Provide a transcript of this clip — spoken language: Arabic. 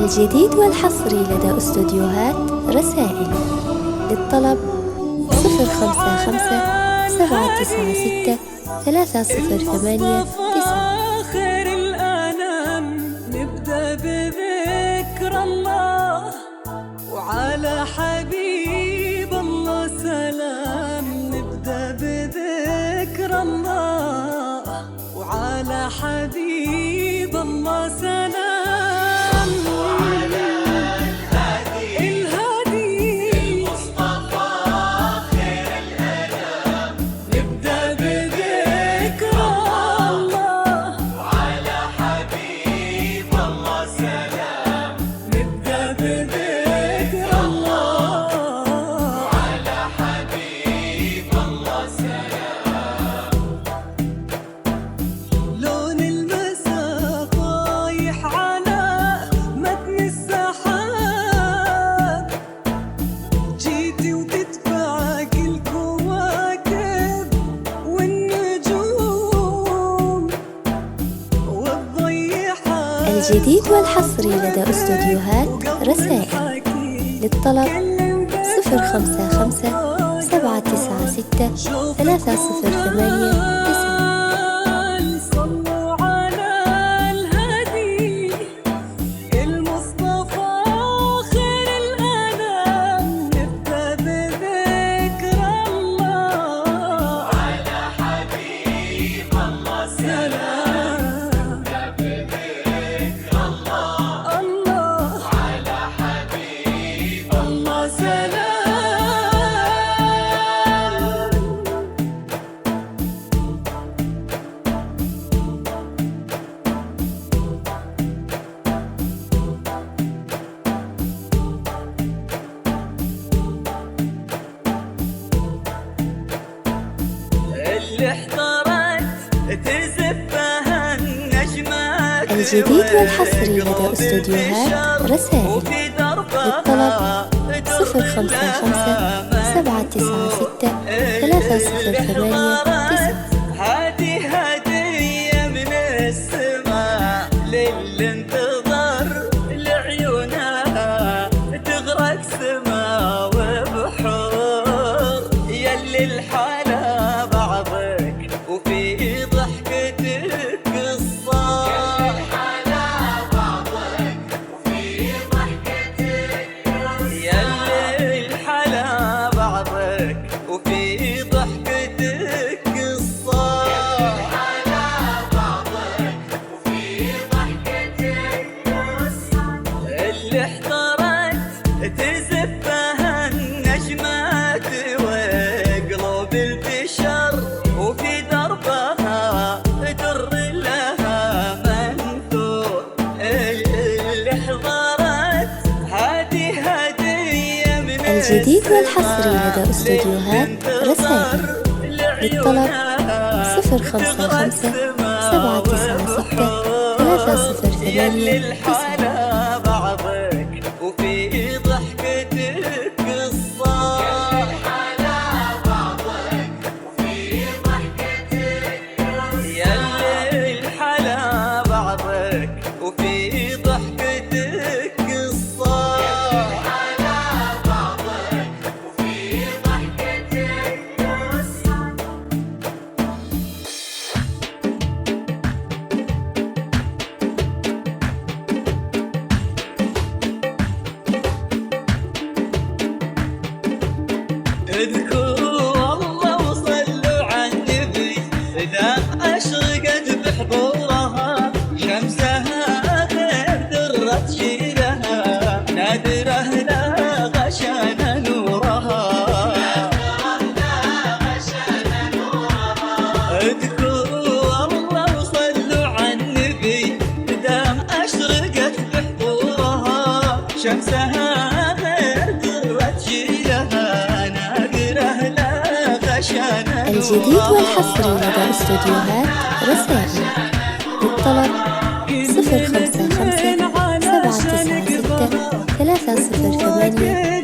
الجديد والحصري لدى استوديوهات رسائل. للطلب 055-796-3089. آخر الأنام نبدأ بذكر الله وعلى حبيب الله سلام. نبدأ بذكر الله وعلى حبيب الله سلام. الجديد والحصري لدى استوديوهات رسائل. للطلب 055-796-3089. الجديد والحصري لدى استوديوهات رسائل. للطلب 055-796-3089. هذه هدية من السماء للي انتظر لعيونها تغرق سما وبحور. يلي الحلا بعضك وفي ضحكتك قصة. وفي ضحكتك قصة. اللي احترت تزفها النجمات وقلوب البشر وفي دربها در لها منثور. اللي حضرت هذه هدية من الجديد والحصري لدى استوديوهات رسائل. للطلب 055-796-3089. بعضك وفي ضحكتك قصة. يلي الحلا بعضك وفي ضحكتك قصة. اذكروا الله وصلوا على النبي إذا أشرقت بحضورها شمسها غير درت جيلها نادره لا غشان نورها. اذكروا الله وصلوا على النبي إذا أشرقت بحضورها شمسها غير درت جيلها. الجديد والحصري لدى استوديوهات رسائل. للطلب 055-796-3089.